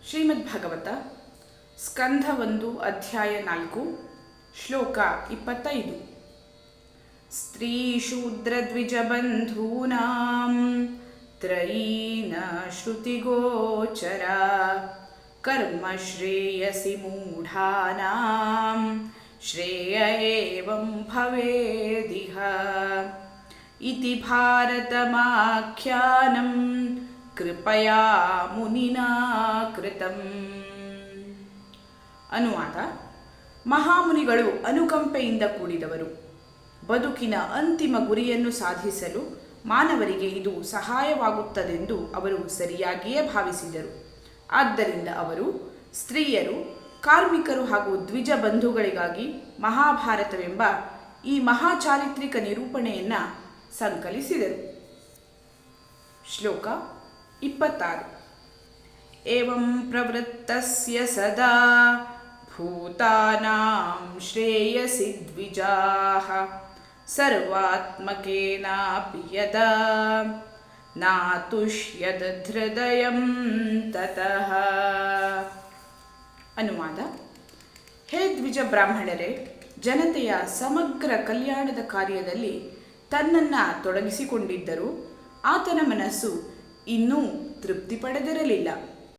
ಶ್ರೀಮದ್ಭಾಗವತ ಸ್ಕಂಧ 1 ಅಧ್ಯಾಯ 4 ಶ್ಲೋಕ 25. ಸ್ತ್ರೀಶೂದ್ರದ್ವಿಜಬಂಧೂನಾಂ ತ್ರಯೀನ ಶ್ರುತಿಗೋಚರ ಕರ್ಮ ಶ್ರೇಯಸಿ ಮೂಢಾನಾಂ ಶ್ರೇಯ ಏವಂ ಭವೇದಿಹ ಇತಿ ಭಾರತಮಾಖ್ಯಾನಂ ಕೃಪಯಾ ಮುನಿನಾ ಕೃತಂ. ಅನುವಾದ: ಮಹಾಮುನಿಗಳು ಅನುಕಂಪೆಯಿಂದ ಕೂಡಿದವರು. ಬದುಕಿನ ಅಂತಿಮ ಗುರಿಯನ್ನು ಸಾಧಿಸಲು ಮಾನವರಿಗೆ ಇದು ಸಹಾಯವಾಗುತ್ತದೆಂದು ಅವರು ಸರಿಯಾಗಿಯೇ ಭಾವಿಸಿದರು. ಆದ್ದರಿಂದ ಅವರು ಸ್ತ್ರೀಯರು, ಕಾರ್ಮಿಕರು ಹಾಗೂ ದ್ವಿಜ ಬಂಧುಗಳಿಗಾಗಿ ಮಹಾಭಾರತವೆಂಬ ಈ ಮಹಾಚಾರಿತ್ರಿಕ ನಿರೂಪಣೆಯನ್ನು ಸಂಕಲಿಸಿದರು. ಶ್ಲೋಕ 26. ಏವಂ ಪ್ರವೃತ್ತಸ್ಯ ಸದಾ ಭೂತಾನಾಂ ಶ್ರೇಯಸಿ ದ್ವಿಜಾಃ ಸರ್ವಾತ್ಮಕೇನಾಪಿ ಯದಾ ನಾತುಷ್ಯದ್ ಹೃದಯಂ ತತಃ. ಅನುವಾದ: ಹೇ ದ್ವಿಜ ಬ್ರಾಹ್ಮಣರೇ, ಜನತೆಯ ಸಮಗ್ರ ಕಲ್ಯಾಣದ ಕಾರ್ಯದಲ್ಲಿ ತನ್ನನ್ನು ತೊಡಗಿಸಿಕೊಂಡಿದ್ದರೂ ಆತನ ಮನಸ್ಸು ಇನ್ನೂ ತೃಪ್ತಿ ಪಡೆದಿರಲಿಲ್ಲ.